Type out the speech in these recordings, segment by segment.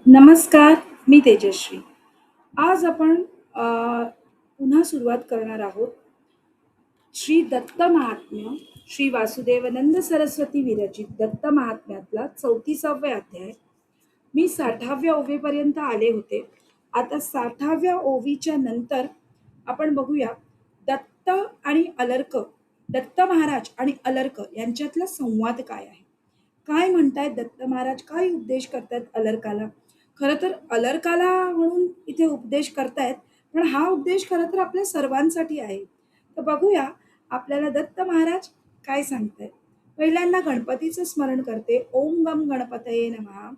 नमस्कार, मी तेजश्री. आज आपण अ, पुन्हा सुरुवात करणार आहोत. श्री दत्त महात्म्य, श्री वासुदेवानंद सरस्वती विरचित दत्त महात्म्यातला 34वा अध्याय. मी 60व्या ओवीपर्यंत आले होते. आता 60व्या ओवीच्या नंतर आपण बघूया दत्त आणि अलर्क, दत्त महाराज आणि अलर्क यांच्यातला संवाद काय आहे. काय म्हणतायत दत्त महाराज, काय उपदेश करतायत अलर्काला. खरं तर अलर्काला म्हणून इथे उपदेश करतायत, पण हा उपदेश खरं तर आपल्या सर्वांसाठी आहे. तर बघूया आपल्याला दत्त महाराज काय सांगतायत. पहिल्यांदा गणपतीचं स्मरण करते. ओम गम गणपतये नमः.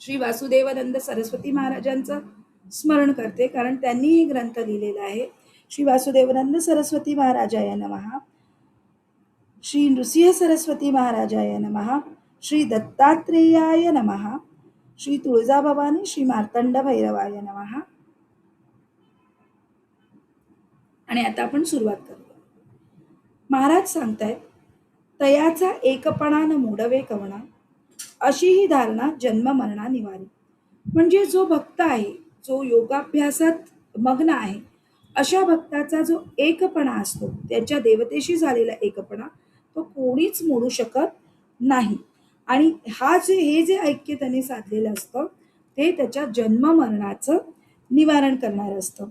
श्री वासुदेवानंद सरस्वती महाराजांचं स्मरण करते, कारण त्यांनी हे ग्रंथ लिहिलेला आहे. श्री वासुदेवानंद सरस्वती महाराजाय नमः. श्री नृसिंह सरस्वती महाराजाय नमः. श्री दत्तात्रेयाय नमः. श्री तुळजाभवानी श्री मार्तंड भैरवाय नमः. आणि आता आपण सुरुवात करूया. महाराज सांगतायत, तयाचा एकपणा न मोडवे कवणा, अशी ही धारणा जन्म मरणा निवारी. म्हणजे जो भक्त आहे, जो योगाभ्यासात मग्न आहे, अशा भक्ताचा जो एकपणा असतो, त्याच्या देवतेशी झालेला एकपणा, तो कोणीच मोडू शकत नाही. आणि हे जे ऐक्य त्याने साधलेलं असतं, ते त्याच्या जन्म मरणाचं निवारण करणारं असतं.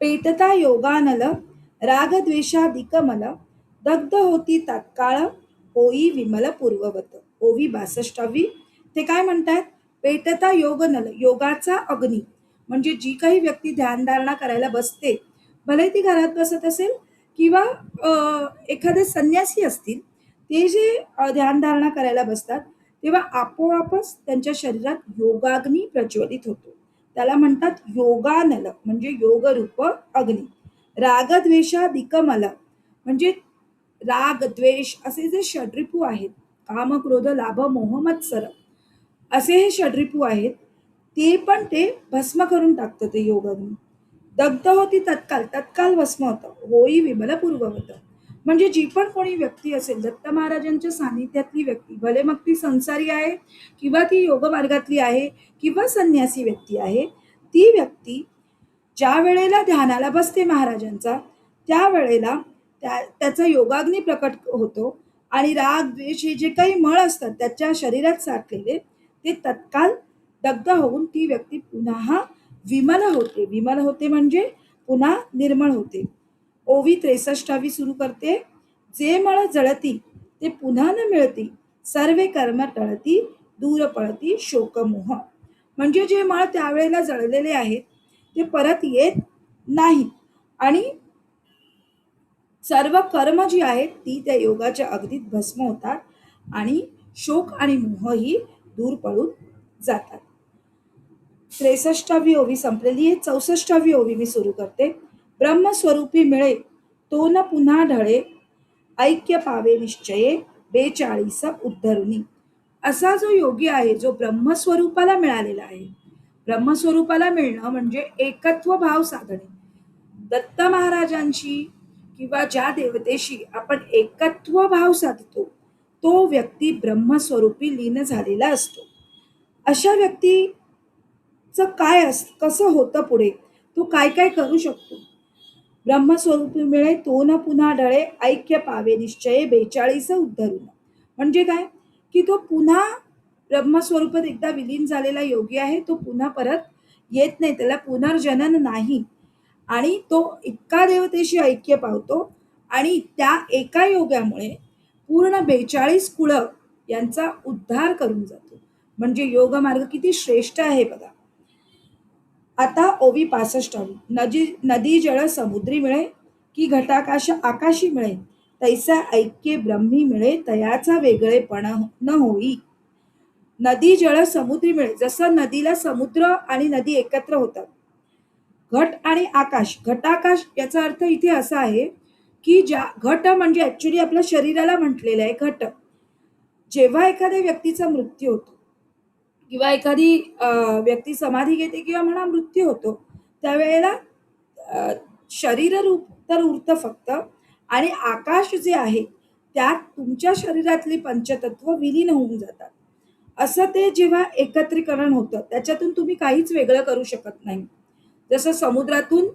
पेटता योगानल रागद्वेषादिकमल, दग्ध होती तात्काळ होई विमल पूर्ववत. ओवी 62वी. ते काय म्हणतात? पेटता योग नल, योगाचा अग्नी. म्हणजे जी काही व्यक्ती ध्यानधारणा करायला बसते, भले ती घरात बसत असेल किंवा एखादे संन्यासी असतील, ते जे ध्यानधारणा करायला बसतात, तेव्हा आपोआपच त्यांच्या शरीरात योगाग्नी प्रज्वलित होतो. त्याला म्हणतात योगानल, म्हणजे योगरूप अग्नी. रागद्वेषादिकमल, म्हणजे राग द्वेष असे जे षड्रिपू आहेत, काम क्रोध लाभ मोह मत्सर, असे हे षड्रिपू आहेत, ते पण ते भस्म करून टाकतं ते योगाग्नी. दग्ध होती तत्काल, तत्काल भस्म होतं. होई विमल पूर्ववत. म्हणजे जी पण कोणी व्यक्ती असेल, दत्त महाराजांच्या सानिध्यातली व्यक्ती, भले मग ती संसारी आहे किंवा ती योग मार्गातली आहे किंवा संन्यासी व्यक्ती आहे, ती व्यक्ती ज्या वेळेला ध्यानाला बसते महाराजांचा, त्यावेळेला त्याचा योगाग्नी प्रकट होतो आणि राग द्वेष हे जे काही मळ असतात त्याच्या शरीरात साठलेले, ते तत्काल दग्ध होऊन ती व्यक्ती पुन्हा विमल होते. विमल होते म्हणजे पुन्हा निर्मळ होते. ओवी 63वी सुरू करते. जे मळ जळती ते पुन्हा न मिळती, सर्वे कर्म टळती, दूर पळती शोकमोह. म्हणजे जे मळ त्यावेळेला जळलेले आहेत ते परत येत नाही आणि सर्व कर्म जी आहेत ती त्या योगाच्या अगदीत भस्म होतात आणि शोक आणि मोहही दूर पळून जातात. 63वी ओवी संपलेली आहे. 64वी ओवी मी सुरू करते. ब्रह्मस्वरूपी मिळे तो न पुन्हा ढळे, ऐक्य पावे निश्चये 42 उद्धरुनी. असा जो योगी आहे, जो ब्रह्मस्वरूपाला मिळालेला आहे. ब्रह्मस्वरूपाला मिळणं म्हणजे एकत्व भाव साधणे. दत्त महाराजांशी किंवा ज्या देवतेशी आपण एकत्व भाव साधतो, तो व्यक्ती ब्रह्मस्वरूपी लीन झालेला असतो. अशा व्यक्तीचं कसं होतं पुढे, तो काय काय करू शकतो. ब्रह्मस्वरूपी मिळे तो न पुन्हा ढळे, ऐक्य पावे निश्चये 42 उद्धरून. म्हणजे काय, की तो पुन्हा ब्रह्मस्वरूपात एकदा विलीन झालेला योगी आहे, तो पुन्हा परत येत नाही, त्याला पुनर्जनन नाही. आणि तो इतका देवतेशी ऐक्य पावतो आणि त्या एका योगामुळे पूर्ण 42 कुळं यांचा उद्धार करून जातो. म्हणजे योग मार्ग किती श्रेष्ठ आहे बघा. आता ओवी 65वी. नदी जळ समुद्री मिळे, की घटाकाश आकाशी मिळे, तैसा ऐक्य ब्रह्मी मिळे, तयाचा वेगळेपण न होई. नदी जळ समुद्री मिळे, जसं नदीला समुद्र आणि नदी एकत्र होतात. घट आणि आकाश, घटाकाश याचा अर्थ इथे असा आहे, की घट म्हणजे ऍक्च्युली आपल्या शरीराला म्हटलेलं आहे घट. जेव्हा एखाद्या व्यक्तीचा मृत्यू होतो किंवा एखादी व्यक्ती समाधी घेते किंवा म्हणा मृत्यू होतो, त्यावेळेला शरीर रूप तर उरतं फक्त, आणि आकाश जे आहे त्यात तुमच्या शरीरातली पंचतत्व विलीन होऊन जातात. असं ते जेव्हा एकत्रीकरण होतं त्याच्यातून तुम्ही काहीच वेगळं करू शकत नाही. जसं समुद्रातून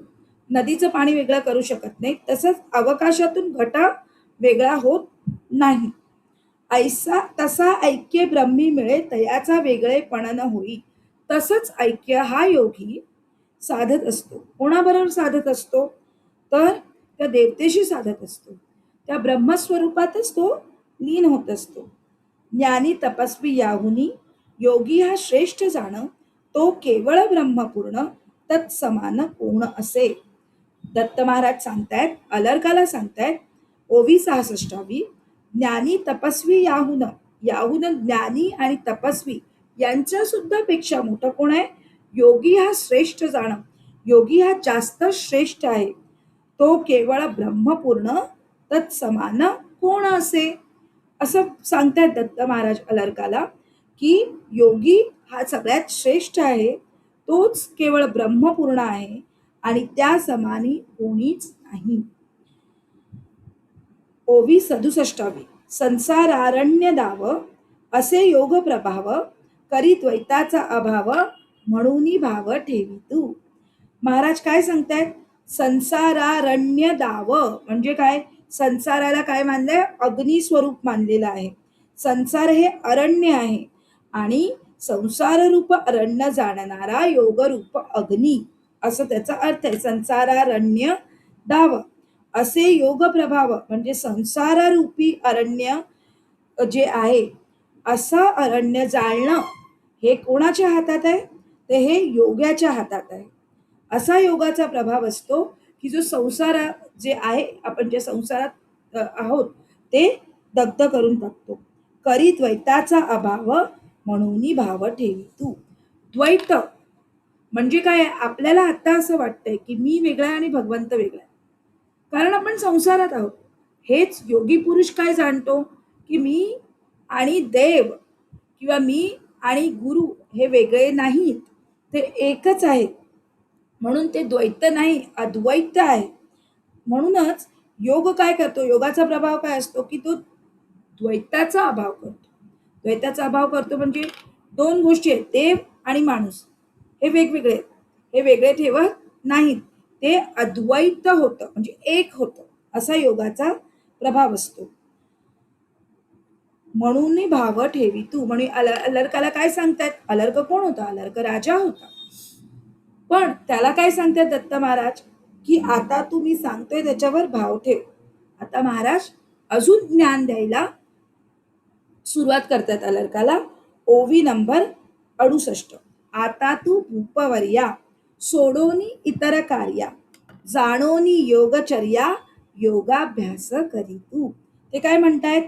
नदीचं पाणी वेगळं करू शकत नाही, तसंच अवकाशातून घटा वेगळा होत नाही. ऐसा तसा ऐक्य ब्रह्मी मिळे तयाचा वेगळेपण न होई. तसंच ऐक्य हा योगी साधत असतो. कोणाबरोबर साधत असतो? तर त्या देवतेशी साधत असतो. त्या ब्रह्मस्वरूपातच तो लीन होत असतो. ज्ञानी तपस्वी याहुनी योगी हा श्रेष्ठ जाण तो केवळ ब्रह्मपूर्ण तत्समान पूर्ण असे. दत्त महाराज सांगतायत, अलर्काला सांगतायत, ओवी 66वी, ज्ञानी तपस्वी याहुन, याहुन ज्ञानी आणि तपस्वी यांच्या सुद्धा पेक्षा मोठं कोण आहे? योगी हा श्रेष्ठ जाण, योगी हा जास्त श्रेष्ठ आहे. तो केवळ ब्रह्मपूर्ण तत्समान कोण असे? असं सांगतायत दत्त महाराज अलर्काला, की योगी हा सगळ्यात श्रेष्ठ आहे, तोच केवळ ब्रह्मपूर्ण आहे आणि त्या समानी कोणीच नाही. ओवी 67वी, संसारारण्य दाव असे योग प्रभाव करी द्वैताचा अभाव म्हणून भाव ठेवी तू. महाराज काय सांगतायत? संसारारण्य दाव म्हणजे काय? संसाराला काय मानलंय? अग्नी स्वरूप मानलेलं आहे. संसार हे अरण्य आहे आणि संसार रूप अरण्य जाणणारा योग रूप अग्नी असं त्याचा अर्थ आहे. संसारारण्य दाव असे योग प्रभाव म्हणजे संसाररूपी अरण्य जे आहे असं अरण्य जाळणं हे कोणाच्या हातात आहे? ते हे योग्याच्या हातात आहे. असा योगाचा प्रभाव असतो की जो संसार जे आहे, आपण जे संसारात आहोत ते दग्ध करून टाकतो. करी द्वैताचा अभाव म्हणून भाव ठेवी तू. द्वैत म्हणजे काय? आपल्याला आता असं वाटतंय की मी वेगळा आणि भगवंत वेगळा, कारण आपण संसारात आहोत. हेच योगी पुरुष काय जाणतो की मी आणि देव किंवा मी आणि गुरु हे वेगळे नाहीत, ते एकच आहेत. म्हणून ते द्वैत नाही, अद्वैत आहे. म्हणूनच योग काय करतो? योगाचा प्रभाव काय असतो की तो द्वैताचा अभाव करतो. द्वैताचा अभाव करतो म्हणजे दोन गोष्टी आहेत, देव आणि माणूस हे वेगवेगळे आहेत, हे वेगळे ठेवत नाहीत. ते अद्वैत होतं म्हणजे एक होतं, असा योगाचा प्रभाव असतो. म्हणून भाव ठेवी तू. म्हणे अलर्काला काय सांगतायत? अलर्क कोण होता? अलर्क राजा होता. पण त्याला काय सांगतात दत्त महाराज? की आता तू मी सांगतोय त्याच्यावर भाव ठेव. आता महाराज अजून ज्ञान द्यायला सुरुवात करतात अलर्काला. ओवी नंबर 68. आता तू भूपवर्या सोडोनी इतर कार्या जाणोनी योगचर्या योगाभ्यास करी तू. ते काय म्हणतायत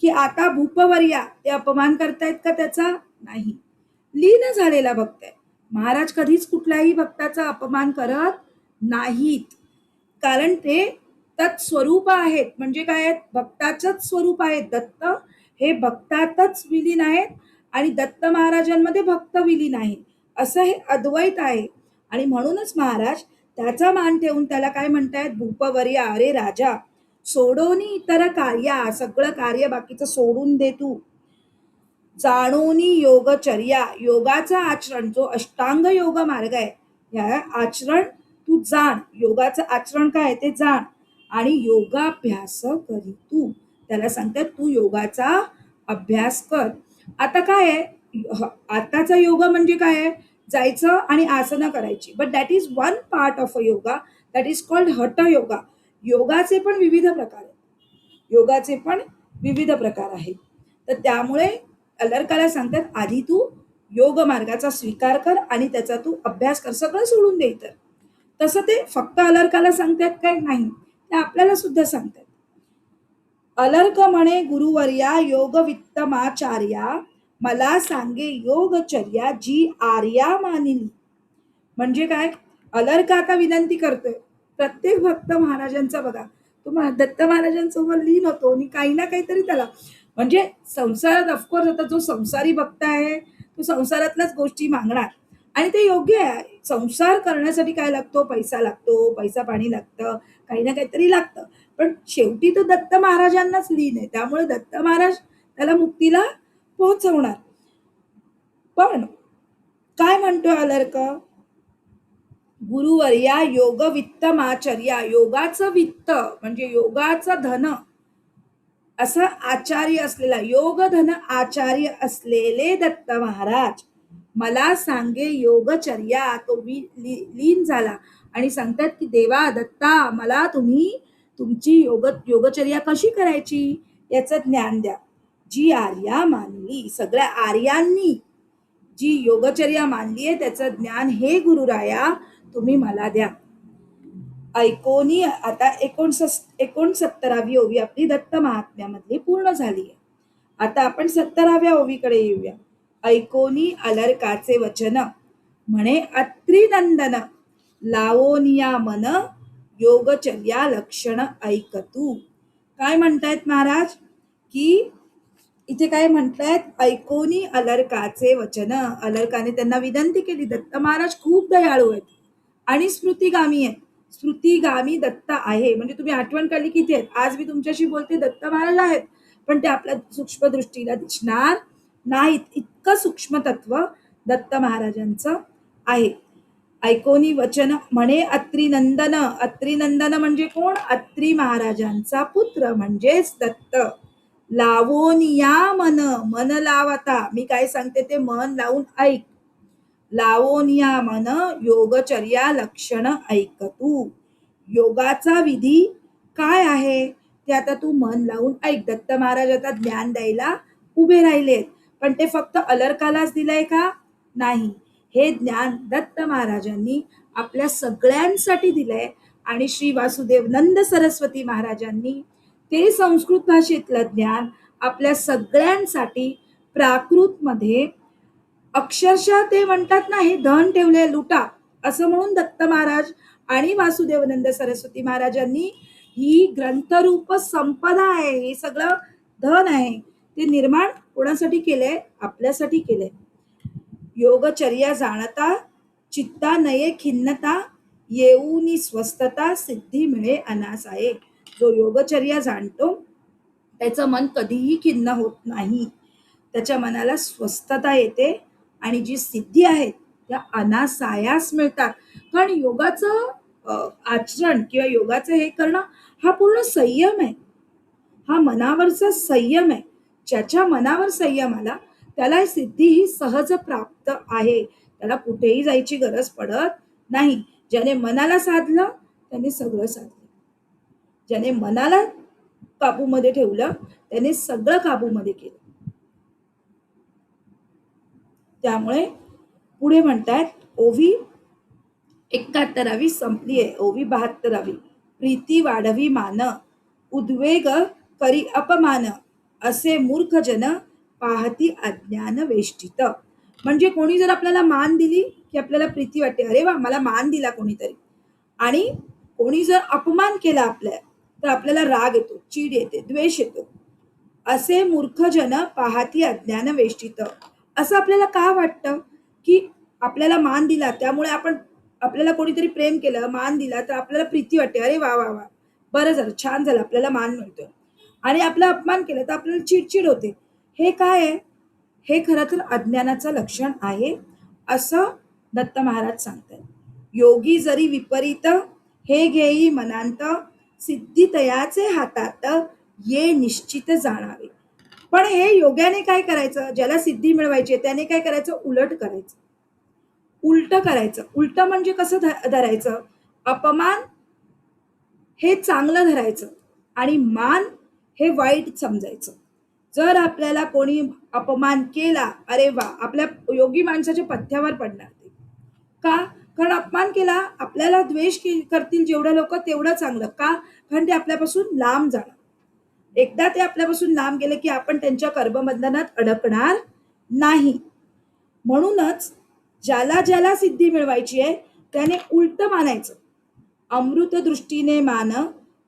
की आता भूपवर्या, ते अपमान करतायत का त्याचा? नाही. लीन झालेला भक्त आहे. महाराज कधीच कुठल्याही भक्ताचा अपमान करत नाहीत, कारण ते तत्स्वरूप आहेत. म्हणजे काय आहेत? भक्ताचंच स्वरूप आहेत. दत्त हे भक्तातच विलीन आहेत आणि दत्त महाराजांमध्ये भक्त विलीन आहे. असं हे अद्वैत आहे. आणि म्हणूनच महाराज त्याचा मान ठेवून त्याला काय म्हणतायत? भूपवर्या, अरे राजा, सोडोनी इतर कार्या, सगळं कार्य बाकीचं सोडून दे तू. जाणोनी योगचर्या, योगाचा आचरण जो अष्टांग योग मार्ग आहे, या आचरण तू जाण. योगाचं आचरण काय ते जाण आणि योगाभ्यास करी तू. त्याला सांगतात तू योगाचा अभ्यास कर. आता काय आहे? आताचा योग म्हणजे काय आहे? जायचं आणि आसनं करायची. But that is one part of a yoga, that is called हठ योगा. योगाचे पण विविध प्रकार आहेत. योगाचे पण विविध प्रकार आहेत. तर त्यामुळे अलर्काला सांगतात आधी तू योग मार्गाचा स्वीकार कर आणि त्याचा तू अभ्यास कर, सगळं सोडून दे. तर तसं ते फक्त अलर्काला सांगतात काय? नाही, ते आपल्याला सुद्धा सांगतात. अलर्क म्हणे गुरुवर्या योगवित्तमाचार्या मला सांगे योगचर्या जी आर्या मानिली. म्हणजे काय? अलर्क आता विनंती करतोय प्रत्येक भक्त महाराजांचा. बघा, तो दत्त महाराजांसोबत लीन होतो आणि काही ना काहीतरी त्याला, म्हणजे संसारात ऑफकोर्स आता जो संसारी भक्त आहे तो संसारातल्याच गोष्टी मागणार आणि ते योग्य आहे. संसार करण्यासाठी काय लागतो? पैसा लागतो, पैसा पाणी लागतं, काही ना काहीतरी लागतं. पण शेवटी तो दत्त महाराजांनाच लीन आहे, त्यामुळे दत्त महाराज त्याला मुक्तीला पोहोचवणार. पण काय म्हणतोय अलर्क? गुरुवर्या योग वित्त माचर्या, योगाचं वित्त म्हणजे योगाचं धन असं आचार्य असलेला, योगधन आचार्य असलेले दत्त महाराज मला सांगे योगचर्या. तो लीन झाला आणि सांगतात की देवा दत्ता, मला तुम्ही तुमची योगचर्या कशी करायची याचं ज्ञान द्या. जी आर्या मानली, सगळ्या आर्यांनी जी योगचर्या मानली आहे त्याचं ज्ञान हे गुरुराया तुम्ही मला द्या. ऐकोनी आता 69वी ओवी आपली दत्त महात्म्यामधली पूर्ण झाली आहे. आता आपण 70व्या ओवीकडे येऊया. ऐकोनी अलर्काचे वचन म्हणे अत्रिनंदन लावोनिया मन योगचर्या लक्षण ऐकतू. काय म्हणतायत महाराज की इथे काय म्हणतायत? ऐकोनी अलर्काचे वचन. अलर्काने त्यांना विनंती केली. दत्त महाराज खूप दयाळू आहेत आणि स्मृतिगामी आहेत. स्मृतिगामी दत्त आहे म्हणजे तुम्ही आठवण काढली की इथे आज मी तुमच्याशी बोलते दत्त महाराज आहेत, पण ते आपल्या सूक्ष्म दृष्टीला दिसणार नाहीत. इतकं सूक्ष्म तत्व दत्त महाराजांचं आहे. ऐकोनी वचन म्हणे अत्रिनंदन. अत्रिनंदन म्हणजे कोण? अत्री महाराजांचा पुत्र म्हणजेच दत्त. लावोनिया मन, मन लावता, मी काय सांगते ते मन लावून ऐक. लावोनिया मन योगचर्या लक्षण ऐकतू. योगाचा विधी काय आहे ते आता तू मन लावून ऐक. दत्त महाराज आता ज्ञान द्यायला उभे राहिलेत, पण ते फक्त अलर्कालाच दिलंय का? नाही, हे ज्ञान दत्त महाराजांनी आपल्या सगळ्यांसाठी दिलंय आणि श्री वासुदेवनंद सरस्वती महाराजांनी ते संस्कृत भाषेतलं ज्ञान आपल्या सगळ्यांसाठी प्राकृतमध्ये अक्षरशः ते म्हणतात ना, हे धन ठेवले लुटा असं म्हणून दत्त महाराज आणि वासुदेवानंद सरस्वती महाराजांनी ही ग्रंथरूप संपदा आहे, हे सगळं धन आहे, ते निर्माण कोणासाठी केलंय? आपल्यासाठी केलंय. योगचर्या जाणता चित्ता नये खिन्नता येऊनी स्वस्थता सिद्धी मिळे अनासाये. जो योगचर्या जाणतो त्याचं मन कधीही खिन्न होत नाही, त्याच्या मनाला स्वस्थता येते आणि जी सिद्धी आहे त्या अनासायास मिळतात. कारण योगाचं आचरण किंवा योगाचं हे करणं हा पूर्ण संयम आहे, हा मनावरचा संयम आहे. ज्याच्या मनावर संयम आला त्याला सिद्धी ही सहज प्राप्त आहे, त्याला कुठेही जायची गरज पडत नाही. ज्याने मनाला साधलं त्याने सगळं साधलं. ज्याने मनाला काबूमध्ये ठेवलं त्याने सगळं काबूमध्ये केलं. त्यामुळे पुढे म्हणतात ओवी 71वी संपली आहे. ओवी 72वी. प्रीती वाढवी मान उद्वेग करी अपमान असे मूर्ख जन पाहती अज्ञान वेष्टित. म्हणजे कोणी जर आपल्याला मान दिली की आपल्याला प्रीती वाटते, अरे वा मला मान दिला कोणीतरी, आणि कोणी जर अपमान केला आपल्या तर आपल्याला राग येतो, चीड येते, द्वेष येतो. असे मूर्ख जन पाहती अज्ञान वेष्टित. असं आपल्याला का वाटतं की आपल्याला मान दिला त्यामुळे आपल्याला कोणीतरी प्रेम केलं, मान दिला तर आपल्याला प्रीती वाटते, अरे वा वा वा बरं झालं, छान झालं, आपल्याला मान मिळतोय. आणि आपला अपमान केला तर आपल्याला चिडचिड होते. हे काय आहे? हे खरं तर अज्ञानाचं लक्षण आहे असं दत्त महाराज सांगतात. योगी जरी विपरीत हे घेई मनांत सिद्धी तयाचे हातात ये निश्चित जाणावे. पण हे योग्याने काय करायचं? ज्याला सिद्धी मिळवायची त्याने काय करायचं? उलट करायचं, उलट करायचं. उलट म्हणजे कसं धरायचं? अपमान हे चांगलं धरायचं आणि मान हे वाईट समजायचं. जर आपल्याला कोणी अपमान केला, अरे वा, आपल्या योगी माणसाच्या पथ्यावर पडणार ते. का? कारण अपमान केला, आपल्याला द्वेष करतील जेवढं लोक तेवढं चांगलं. का? कारण ते आपल्यापासून लांब जाणार. एकदा ते आपल्यापासून लांब गेले की आपण त्यांच्या कर्मबंधनात अडकणार नाही. म्हणूनच ज्याला ज्याला सिद्धी मिळवायची आहे त्याने उलट मानायचं. अमृत दृष्टीने मान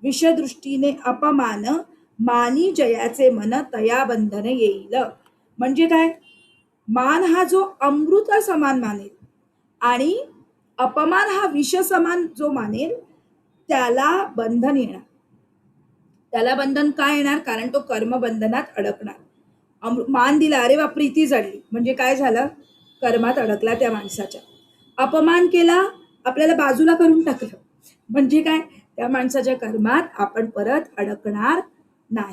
विषदृष्टीने अपमान मानी जयाचे मन तया बंधन येईल. म्हणजे काय? मान हा जो अमृत समान मानेल आणि अपमान हा विष समान जो मानेल त्याला बंधन येणार. त्याला बंधन काय येणार? कारण तो कर्मबंधनात अडकणार. मान दिला, अरे वा प्रीती जडली, म्हणजे काय झालं? कर्मात अडकला त्या माणसाच्या. अपमान केला, आपल्याला बाजूला करून टाकलं. म्हणजे काय? त्या माणसाच्या कर्मात आपण परत अडकणार नाही.